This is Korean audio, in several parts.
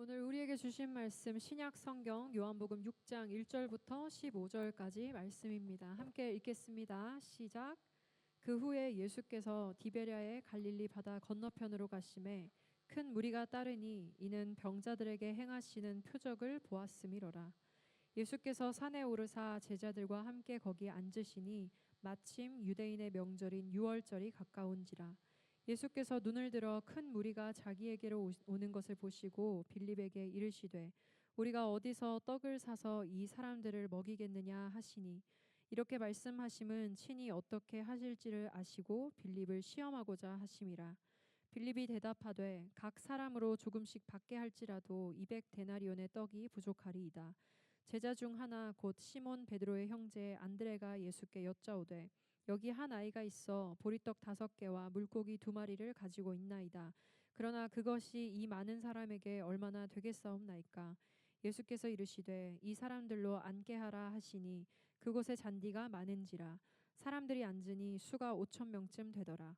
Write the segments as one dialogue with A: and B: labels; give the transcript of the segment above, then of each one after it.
A: 오늘 우리에게 주신 말씀 신약 성경 요한복음 6장 1절부터 15절까지 말씀입니다. 함께 읽겠습니다. 시작. 그 후에 예수께서 디베랴의 갈릴리 바다 건너편으로 가심에 큰 무리가 따르니 이는 병자들에게 행하시는 표적을 보았음이로라. 예수께서 산에 오르사 제자들과 함께 거기 앉으시니 마침 유대인의 명절인 유월절이 가까운지라. 예수께서 눈을 들어 큰 무리가 자기에게로 오는 것을 보시고 빌립에게 이르시되 우리가 어디서 떡을 사서 이 사람들을 먹이겠느냐 하시니 이렇게 말씀하심은 친히 어떻게 하실지를 아시고 빌립을 시험하고자 하심이라. 빌립이 대답하되 각 사람으로 조금씩 받게 할지라도 200데나리온의 떡이 부족하리이다. 제자 중 하나 곧 시몬 베드로의 형제 안드레가 예수께 여짜오되 여기 한 아이가 있어 보리떡 5개와 물고기 2마리를 가지고 있나이다. 그러나 그것이 이 많은 사람에게 얼마나 되겠사옵나이까. 예수께서 이르시되 이 사람들로 앉게 하라 하시니 그곳에 잔디가 많은지라. 사람들이 앉으니 수가 5,000명쯤 되더라.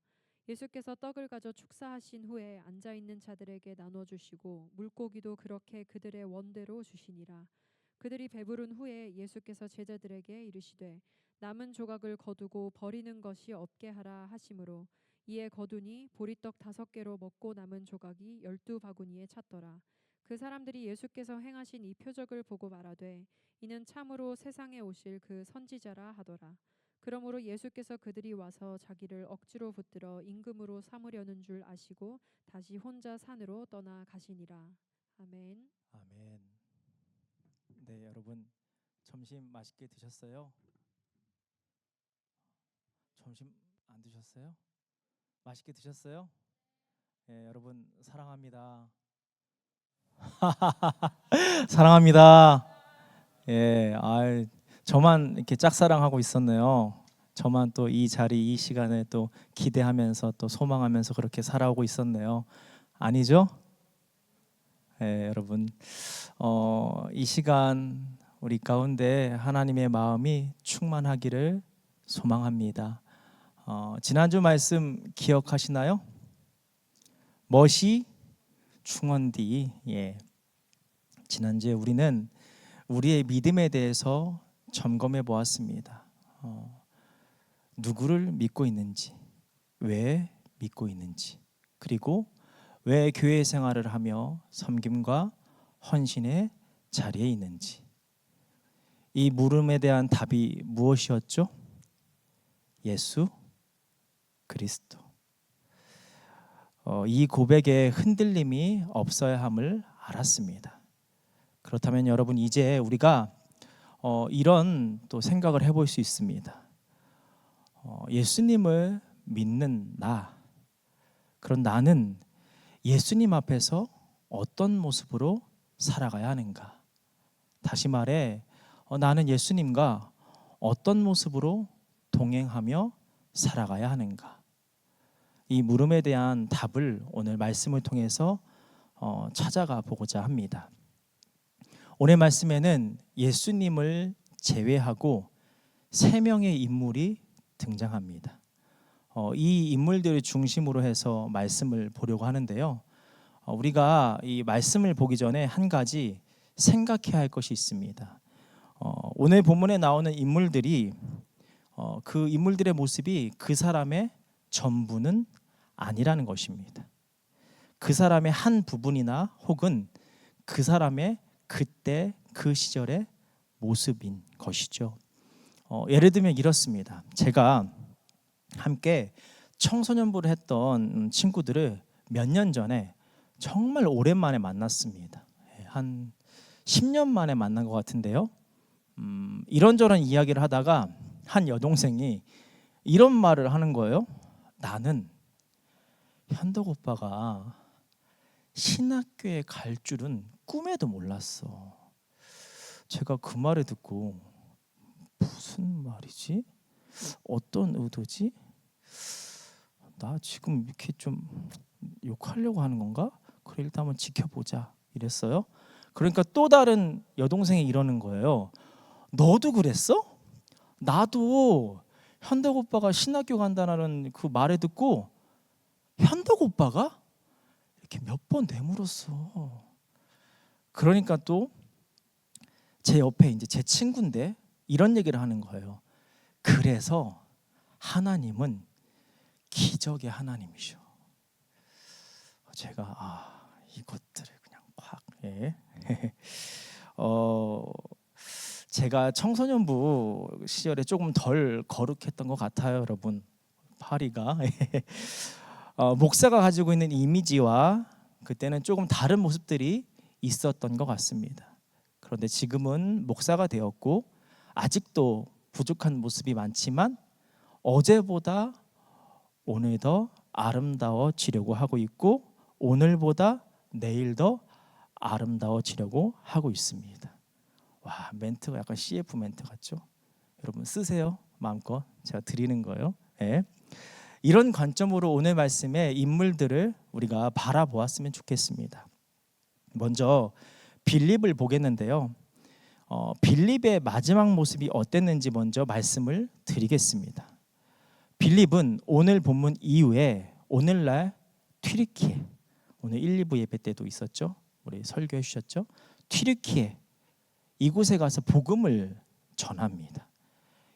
A: 예수께서 떡을 가져 축사하신 후에 앉아있는 자들에게 나눠주시고 물고기도 그렇게 그들의 원대로 주시니라. 그들이 배부른 후에 예수께서 제자들에게 이르시되 남은 조각을 거두고 버리는 것이 없게 하라 하심으로 이에 거두니 보리떡 5개로 먹고 남은 조각이 12바구니에 찼더라. 그 사람들이 예수께서 행하신 이 표적을 보고 말하되 이는 참으로 세상에 오실 그 선지자라 하더라. 그러므로 예수께서 그들이 와서 자기를 억지로 붙들어 임금으로 삼으려는 줄 아시고 다시 혼자 산으로 떠나 가시니라. 아멘.
B: 아멘. 네, 여러분 점심 맛있게 드셨어요? 점심 안 드셨어요? 맛있게 드셨어요? 네, 여러분 사랑합니다. 사랑합니다. 예, 저만 이렇게 짝사랑하고 있었네요. 저만 또 이 자리, 이 시간에 또 기대하면서 또 소망하면서 그렇게 살아오고 있었네요. 아니죠? 예, 여러분, 이 시간 우리 가운데 하나님의 마음이 충만하기를 소망합니다. 지난주 말씀 기억하시나요? 멋이 충원디. 예. 지난주에 우리는 우리의 믿음에 대해서 점검해 보았습니다. 누구를 믿고 있는지, 왜 믿고 있는지, 그리고 왜 교회 생활을 하며 섬김과 헌신의 자리에 있는지. 이 물음에 대한 답이 무엇이었죠? 예수 그리스도. 이 고백에 흔들림이 없어야 함을 알았습니다. 그렇다면 여러분 이제 우리가 이런 또 생각을 해볼 수 있습니다. 예수님을 믿는 나, 그런 나는 예수님 앞에서 어떤 모습으로 살아가야 하는가? 다시 말해 나는 예수님과 어떤 모습으로 동행하며 살아가야 하는가? 이 물음에 대한 답을 오늘 말씀을 통해서 찾아가 보고자 합니다. 오늘 말씀에는 예수님을 제외하고 3명의 인물이 등장합니다. 이 인물들을 중심으로 해서 말씀을 보려고 하는데요. 우리가 이 말씀을 보기 전에 한 가지 생각해야 할 것이 있습니다. 오늘 본문에 나오는 인물들이 그 인물들의 모습이 그 사람의 전부는 아니라는 것입니다. 그 사람의 한 부분이나 혹은 그 사람의 그때 그 시절의 모습인 것이죠. 예를 들면 이렇습니다. 제가 함께 청소년부를 했던 친구들을 몇 년 전에 정말 오랜만에 만났습니다. 한 10년 만에 만난 것 같은데요. 이런저런 이야기를 하다가 한 여동생이 이런 말을 하는 거예요. 나는 현덕 오빠가 신학교에 갈 줄은 꿈에도 몰랐어. 제가 그 말을 듣고 무슨 말이지? 어떤 의도지? 나 지금 이렇게 좀 욕하려고 하는 건가? 그래 일단 한번 지켜보자 이랬어요. 그러니까 또 다른 여동생이 이러는 거예요. 너도 그랬어? 나도 현덕 오빠가 신학교 간다는 그 말을 듣고 현덕 오빠가 이렇게 몇 번 되물었어. 그러니까 또 제 옆에 이제 제 친구인데 이런 얘기를 하는 거예요. 그래서 하나님은 기적의 하나님이셔. 제가 이것들을 그냥 확 예. 제가 청소년부 시절에 조금 덜 거룩했던 것 같아요, 여러분. 파리가 목사가 가지고 있는 이미지와 그때는 조금 다른 모습들이 있었던 것 같습니다. 그런데 지금은 목사가 되었고 아직도 부족한 모습이 많지만 어제보다 오늘 더 아름다워지려고 하고 있고 오늘보다 내일 더 아름다워지려고 하고 있습니다. 와, 멘트가 약간 CF 멘트 같죠? 여러분 쓰세요. 마음껏 제가 드리는 거예요. 네. 이런 관점으로 오늘 말씀의 인물들을 우리가 바라보았으면 좋겠습니다. 먼저 빌립을 보겠는데요. 빌립의 마지막 모습이 어땠는지 먼저 말씀을 드리겠습니다. 빌립은 오늘 본문 이후에 오늘날 튀르키예, 오늘 1, 2부 예배 때도 있었죠. 우리 설교해 주셨죠. 튀르키예 이곳에 가서 복음을 전합니다.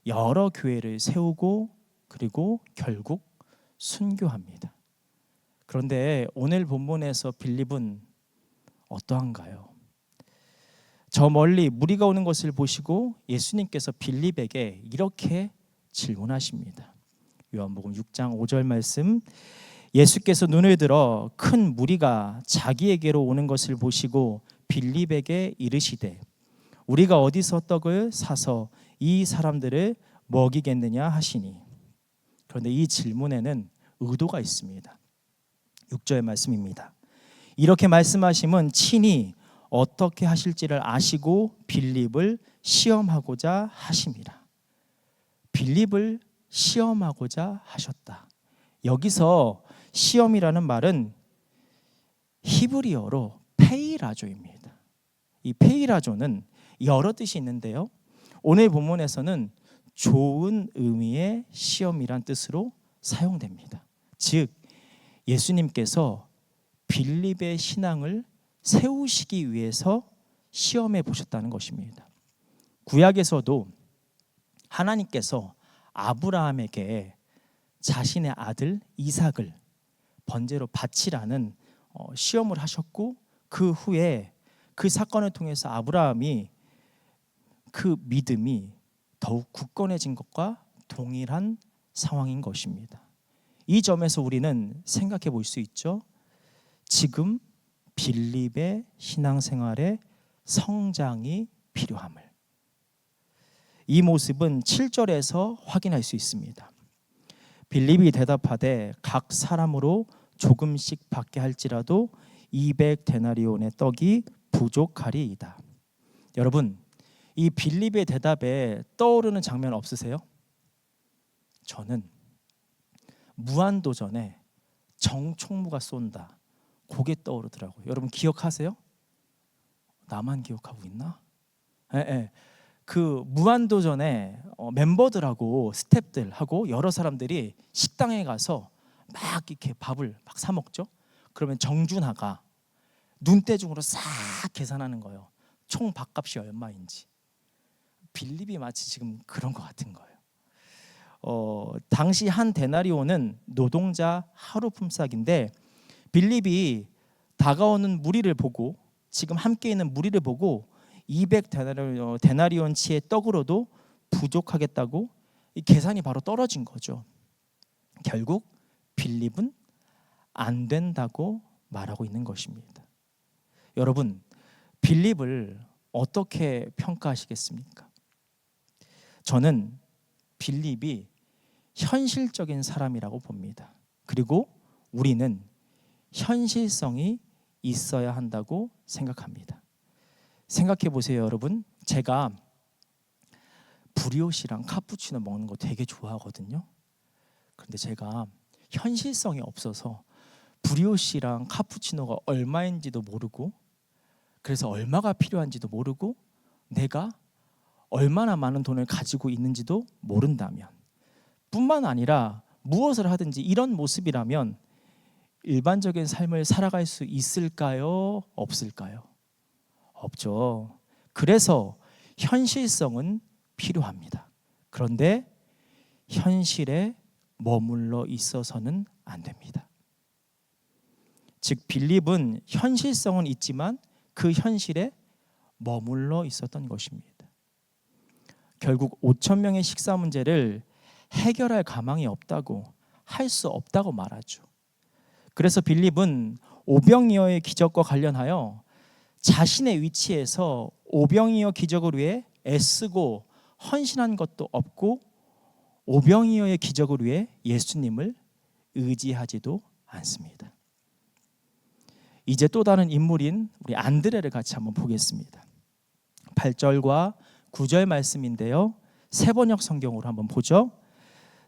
B: 여러 교회를 세우고 그리고 결국 순교합니다. 그런데 오늘 본문에서 빌립은 어떠한가요? 저 멀리 무리가 오는 것을 보시고 예수님께서 빌립에게 이렇게 질문하십니다. 요한복음 6장 5절 말씀, 예수께서 눈을 들어 큰 무리가 자기에게로 오는 것을 보시고 빌립에게 이르시되 우리가 어디서 떡을 사서 이 사람들을 먹이겠느냐 하시니. 그런데 이 질문에는 의도가 있습니다. 6절의 말씀입니다. 이렇게 말씀하심은 친히 어떻게 하실지를 아시고 빌립을 시험하고자 하심이라. 빌립을 시험하고자 하셨다. 여기서 시험이라는 말은 히브리어로 페이라조입니다. 이 페이라조는 여러 뜻이 있는데요. 오늘 본문에서는 좋은 의미의 시험이란 뜻으로 사용됩니다. 즉 예수님께서 빌립의 신앙을 세우시기 위해서 시험해 보셨다는 것입니다. 구약에서도 하나님께서 아브라함에게 자신의 아들 이삭을 번제로 바치라는 시험을 하셨고 그 후에 그 사건을 통해서 아브라함이 그 믿음이 더욱 굳건해진 것과 동일한 상황인 것입니다. 이 점에서 우리는 생각해 볼 수 있죠. 지금 빌립의 신앙생활에 성장이 필요함을. 이 모습은 7절에서 확인할 수 있습니다. 빌립이 대답하되 각 사람으로 조금씩 받게 할지라도 200데나리온의 떡이 부족하리이다. 여러분, 이 빌립의 대답에 떠오르는 장면 없으세요? 저는 무한도전에 정총무가 쏜다. 그게 떠오르더라고요. 여러분 기억하세요? 나만 기억하고 있나? 그 무한도전에 멤버들하고 스태프들하고 여러 사람들이 식당에 가서 막 이렇게 밥을 막 사 먹죠. 그러면 정준하가 눈대중으로 싹 계산하는 거예요. 총 밥값이 얼마인지. 빌립이 마치 지금 그런 것 같은 거예요. 당시 한 데나리온은 노동자 하루 품삯인데 빌립이 다가오는 무리를 보고 지금 함께 있는 무리를 보고 200데나리온치의 떡으로도 부족하겠다고 이 계산이 바로 떨어진 거죠. 결국 빌립은 안 된다고 말하고 있는 것입니다. 여러분, 빌립을 어떻게 평가하시겠습니까? 저는 빌립이 현실적인 사람이라고 봅니다. 그리고 우리는 현실성이 있어야 한다고 생각합니다. 생각해 보세요, 여러분. 제가 브리오시랑 카푸치노 먹는 거 되게 좋아하거든요. 그런데 제가 현실성이 없어서 브리오시랑 카푸치노가 얼마인지도 모르고 그래서 얼마가 필요한지도 모르고 내가 얼마나 많은 돈을 가지고 있는지도 모른다면 뿐만 아니라 무엇을 하든지 이런 모습이라면 일반적인 삶을 살아갈 수 있을까요? 없을까요? 없죠. 그래서 현실성은 필요합니다. 그런데 현실에 머물러 있어서는 안 됩니다. 즉 빌립은 현실성은 있지만 그 현실에 머물러 있었던 것입니다. 결국 5천 명의 식사 문제를 해결할 가망이 없다고, 할 수 없다고 말하죠. 그래서 빌립은 오병이어의 기적과 관련하여 자신의 위치에서 오병이어 기적을 위해 애쓰고 헌신한 것도 없고 오병이어의 기적을 위해 예수님을 의지하지도 않습니다. 이제 또 다른 인물인 우리 안드레를 같이 한번 보겠습니다. 8절과 9절 말씀인데요. 세번역 성경으로 한번 보죠.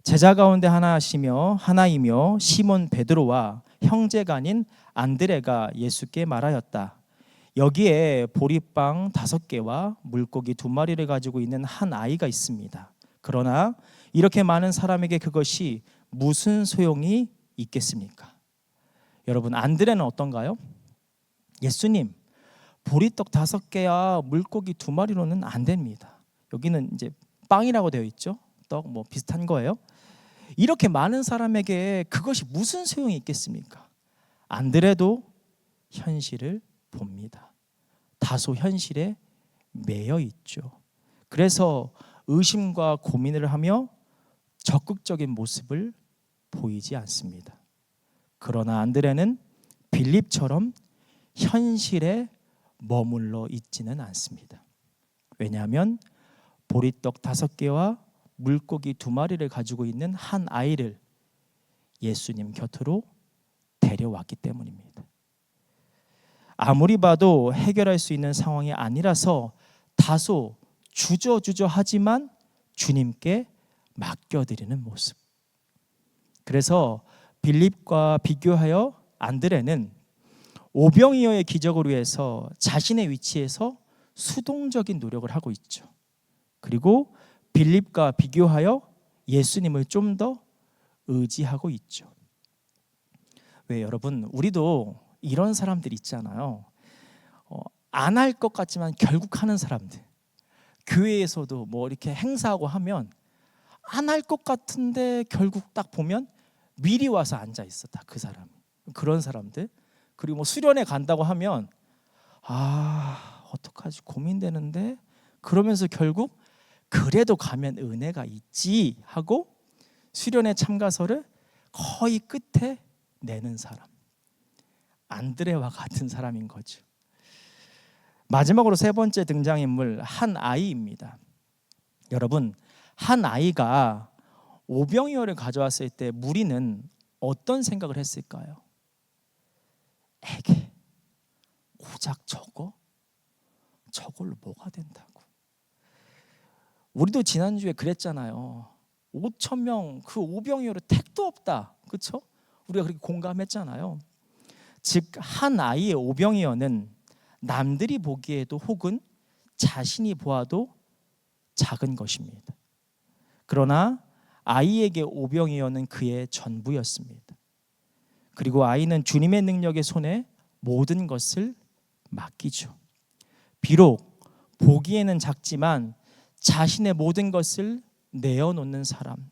B: 제자 가운데 하나이며 시몬 베드로와 형제가 아닌 안드레가 예수께 말하였다. 여기에 보리빵 5개와 물고기 2마리를 가지고 있는 한 아이가 있습니다. 그러나 이렇게 많은 사람에게 그것이 무슨 소용이 있겠습니까? 여러분, 안드레는 어떤가요? 예수님, 보리떡 5개야 물고기 2마리로는 안 됩니다. 여기는 이제 빵이라고 되어 있죠. 떡 뭐 비슷한 거예요. 이렇게 많은 사람에게 그것이 무슨 소용이 있겠습니까? 안드레도 현실을 봅니다. 다소 현실에 매여 있죠. 그래서 의심과 고민을 하며 적극적인 모습을 보이지 않습니다. 그러나 안드레는 빌립처럼 현실에 머물러 있지는 않습니다. 왜냐하면 보리떡 5개와 물고기 2마리를 가지고 있는 한 아이를 예수님 곁으로 데려왔기 때문입니다. 아무리 봐도 해결할 수 있는 상황이 아니라서 다소 주저하지만 주님께 맡겨드리는 모습. 그래서 빌립과 비교하여 안드레는 오병이어의 기적을 위해서 자신의 위치에서 수동적인 노력을 하고 있죠. 그리고 빌립과 비교하여 예수님을 좀 더 의지하고 있죠. 왜 여러분, 우리도 이런 사람들 있잖아요. 안 할 것 같지만 결국 하는 사람들. 교회에서도 뭐 이렇게 행사하고 하면 안 할 것 같은데 결국 딱 보면 미리 와서 앉아 있어, 딱 그 사람. 그런 사람들. 그리고 뭐 수련회 간다고 하면 어떡하지 고민되는데, 그러면서 결국 그래도 가면 은혜가 있지 하고 수련회 참가서를 거의 끝에 내는 사람. 안드레와 같은 사람인 거죠. 마지막으로 3번째 등장인물 한 아이입니다. 여러분, 한 아이가 오병이어를 가져왔을 때 무리는 어떤 생각을 했을까요? 에게, 고작 저걸로 뭐가 된다고. 우리도 지난주에 그랬잖아요. 5천 명 그 오병이어로 택도 없다. 그렇죠? 우리가 그렇게 공감했잖아요. 즉 한 아이의 오병이어는 남들이 보기에도 혹은 자신이 보아도 작은 것입니다. 그러나 아이에게 오병이어는 그의 전부였습니다. 그리고 아이는 주님의 능력의 손에 모든 것을 맡기죠. 비록 보기에는 작지만 자신의 모든 것을 내어놓는 사람,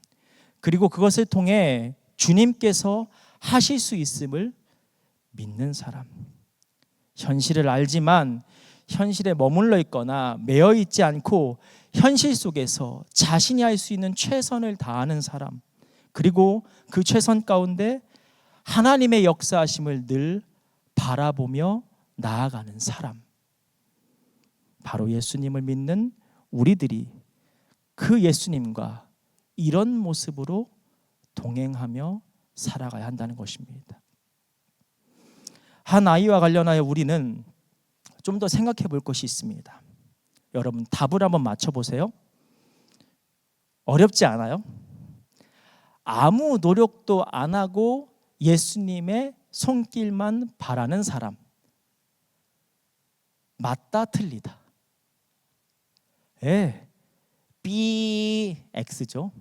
B: 그리고 그것을 통해 주님께서 하실 수 있음을 믿는 사람. 현실을 알지만 현실에 머물러 있거나 매여 있지 않고 현실 속에서 자신이 할 수 있는 최선을 다하는 사람, 그리고 그 최선 가운데 하나님의 역사하심을 늘 바라보며 나아가는 사람. 바로 예수님을 믿는 우리들이 그 예수님과 이런 모습으로 동행하며 살아가야 한다는 것입니다. 한 아이와 관련하여 우리는 좀 더 생각해 볼 것이 있습니다. 여러분, 답을 한번 맞춰보세요. 어렵지 않아요? 아무 노력도 안 하고 예수님의 손길만 바라는 사람. 맞다, 틀리다? X죠.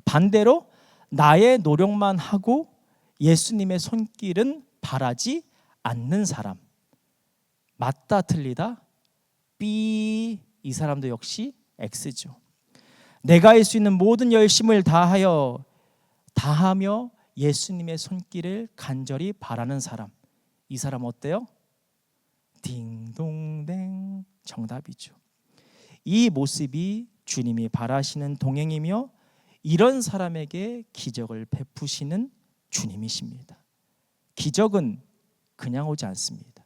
B: 반대로 나의 노력만 하고 예수님의 손길은 바라지 않는 사람. 맞다 틀리다 B, 이 사람도 역시 X죠. 내가 할 수 있는 모든 열심을 다하며 예수님의 손길을 간절히 바라는 사람, 이 사람 어때요? 딩동댕, 정답이죠. 이 모습이 주님이 바라시는 동행이며 이런 사람에게 기적을 베푸시는 주님이십니다. 기적은 그냥 오지 않습니다.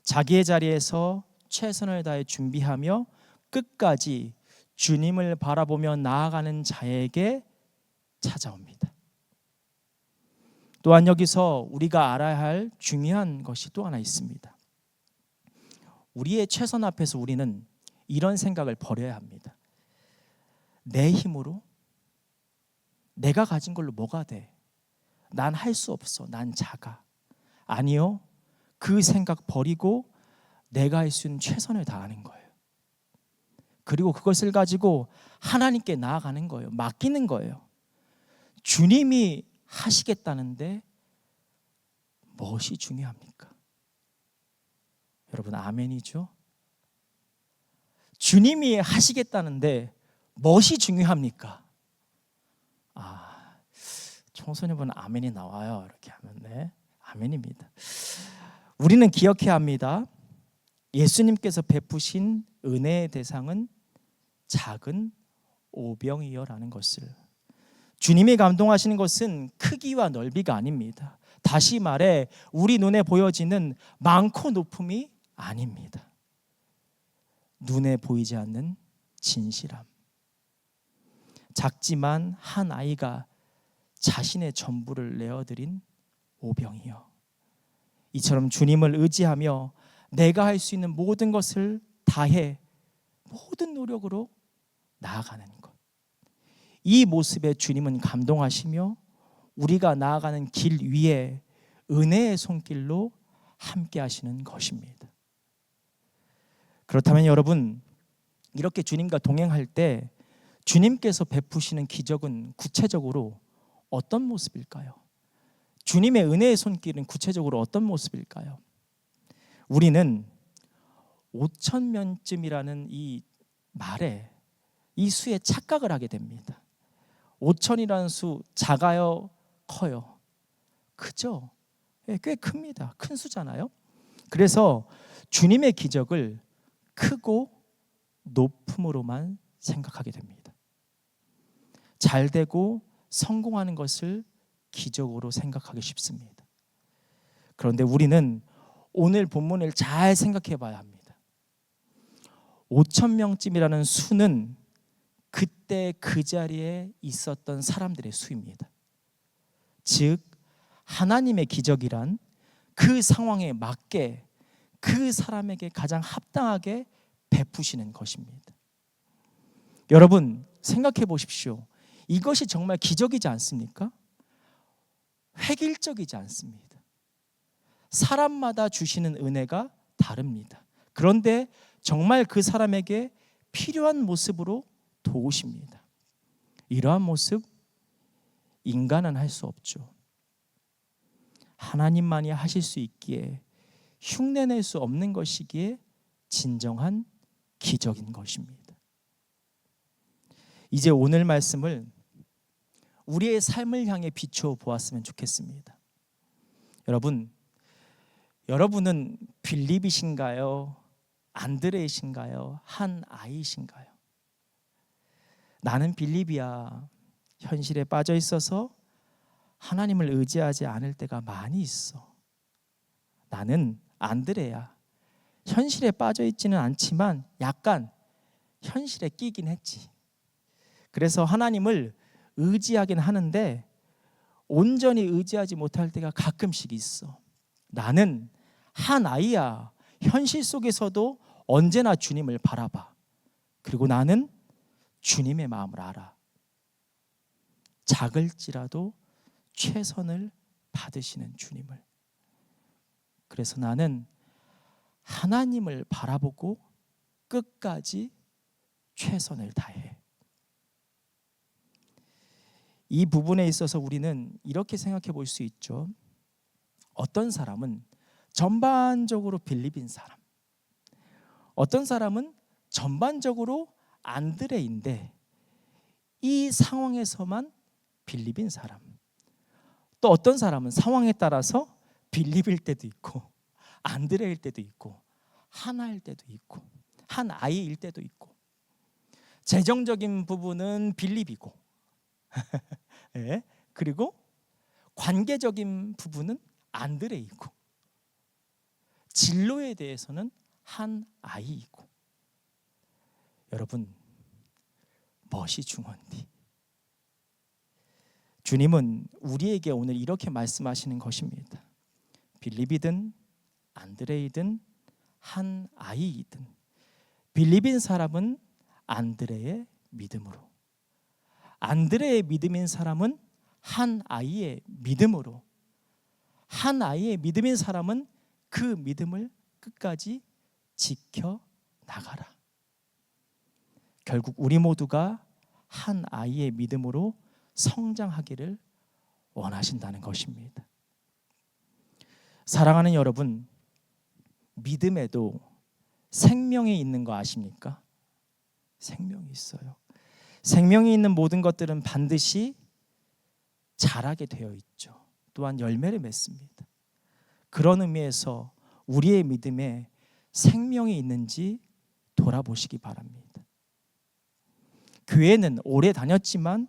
B: 자기의 자리에서 최선을 다해 준비하며 끝까지 주님을 바라보며 나아가는 자에게 찾아옵니다. 또한 여기서 우리가 알아야 할 중요한 것이 또 하나 있습니다. 우리의 최선 앞에서 우리는 이런 생각을 버려야 합니다. 내 힘으로 내가 가진 걸로 뭐가 돼? 난 할 수 없어. 난 작아. 아니요. 그 생각 버리고 내가 할 수 있는 최선을 다하는 거예요. 그리고 그것을 가지고 하나님께 나아가는 거예요. 맡기는 거예요. 주님이 하시겠다는데 무엇이 중요합니까? 여러분, 아멘이죠? 주님이 하시겠다는데 무엇이 중요합니까? 청소년분 아멘이 나와요. 이렇게 하면 네, 아멘입니다. 우리는 기억해야 합니다. 예수님께서 베푸신 은혜의 대상은 작은 오병이어라는 것을. 주님이 감동하시는 것은 크기와 넓이가 아닙니다. 다시 말해 우리 눈에 보여지는 많고 높음이 아닙니다. 눈에 보이지 않는 진실함. 작지만 한 아이가 자신의 전부를 내어드린 오병이어. 이처럼 주님을 의지하며 내가 할 수 있는 모든 것을 다해 모든 노력으로 나아가는 것. 이 모습에 주님은 감동하시며 우리가 나아가는 길 위에 은혜의 손길로 함께 하시는 것입니다. 그렇다면 여러분, 이렇게 주님과 동행할 때 주님께서 베푸시는 기적은 구체적으로 어떤 모습일까요? 주님의 은혜의 손길은 구체적으로 어떤 모습일까요? 우리는 5,000명쯤이라는 이 말에, 이 수에 착각을 하게 됩니다. 5,000이라는 수 작아요? 커요? 크죠? 꽤 큽니다. 큰 수잖아요. 그래서 주님의 기적을 크고 높음으로만 생각하게 됩니다. 잘 되고 성공하는 것을 기적으로 생각하기 쉽습니다. 그런데 우리는 오늘 본문을 잘 생각해 봐야 합니다. 5,000명쯤이라는 수는 그때 그 자리에 있었던 사람들의 수입니다. 즉 하나님의 기적이란 그 상황에 맞게 그 사람에게 가장 합당하게 베푸시는 것입니다. 여러분 생각해 보십시오. 이것이 정말 기적이지 않습니까? 획일적이지 않습니다. 사람마다 주시는 은혜가 다릅니다. 그런데 정말 그 사람에게 필요한 모습으로 도우십니다. 이러한 모습 인간은 할 수 없죠. 하나님만이 하실 수 있기에 흉내낼 수 없는 것이기에 진정한 기적인 것입니다. 이제 오늘 말씀을 우리의 삶을 향해 비추어 보았으면 좋겠습니다. 여러분은 빌립이신가요? 안드레이신가요? 한 아이신가요? 나는 빌립이야. 현실에 빠져 있어서 하나님을 의지하지 않을 때가 많이 있어. 나는 안드레야. 현실에 빠져 있지는 않지만 약간 현실에 끼긴 했지. 그래서 하나님을 의지하긴 하는데 온전히 의지하지 못할 때가 가끔씩 있어. 나는 한 아이야. 현실 속에서도 언제나 주님을 바라봐. 그리고 나는 주님의 마음을 알아. 작을지라도 최선을 받으시는 주님을. 그래서 나는 하나님을 바라보고 끝까지 최선을 다해. 이 부분에 있어서 우리는 이렇게 생각해 볼 수 있죠. 어떤 사람은 전반적으로 빌립인 사람. 어떤 사람은 전반적으로 안드레인데 이 상황에서만 빌립인 사람. 또 어떤 사람은 상황에 따라서 빌립일 때도 있고 안드레일 때도 있고 하나일 때도 있고 한 아이일 때도 있고 재정적인 부분은 빌립이고 네, 그리고 관계적인 부분은 안드레이고 진로에 대해서는 한 아이이고 여러분 무엇이 중요한디? 주님은 우리에게 오늘 이렇게 말씀하시는 것입니다. 빌립이든 안드레이든 한 아이이든 빌립인 사람은 안드레의 믿음으로, 안드레의 믿음인 사람은 한 아이의 믿음으로, 한 아이의 믿음인 사람은 그 믿음을 끝까지 지켜 나가라. 결국 우리 모두가 한 아이의 믿음으로 성장하기를 원하신다는 것입니다. 사랑하는 여러분, 믿음에도 생명이 있는 거 아십니까? 생명이 있어요. 생명이 있는 모든 것들은 반드시 자라게 되어 있죠. 또한 열매를 맺습니다. 그런 의미에서 우리의 믿음에 생명이 있는지 돌아보시기 바랍니다. 교회는 오래 다녔지만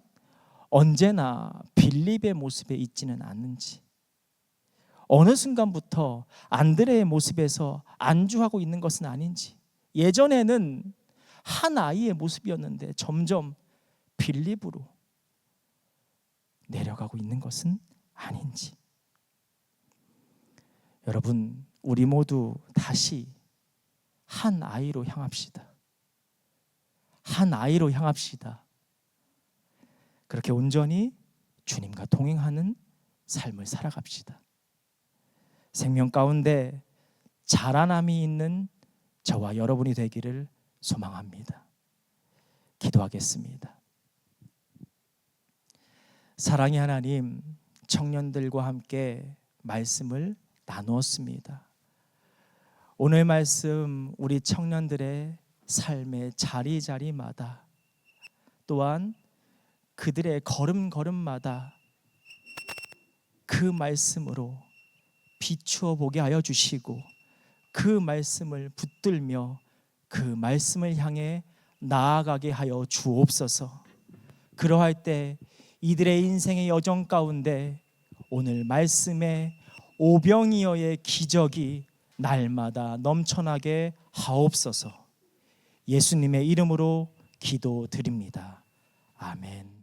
B: 언제나 빌립의 모습에 있지는 않는지, 어느 순간부터 안드레의 모습에서 안주하고 있는 것은 아닌지, 예전에는 한 아이의 모습이었는데 점점 빌립으로 내려가고 있는 것은 아닌지. 여러분, 우리 모두 다시 한 아이로 향합시다. 한 아이로 향합시다. 그렇게 온전히 주님과 동행하는 삶을 살아갑시다. 생명 가운데 자라남이 있는 저와 여러분이 되기를 소망합니다. 기도하겠습니다. 사랑의 하나님, 청년들과 함께 말씀을 나누었습니다. 오늘 말씀 우리 청년들의 삶의 자리자리마다 또한 그들의 걸음걸음마다 그 말씀으로 비추어 보게 하여 주시고 그 말씀을 붙들며 그 말씀을 향해 나아가게 하여 주옵소서. 그러할 때 이들의 인생의 여정 가운데 오늘 말씀의 오병이어의 기적이 날마다 넘쳐나게 하옵소서. 예수님의 이름으로 기도드립니다. 아멘.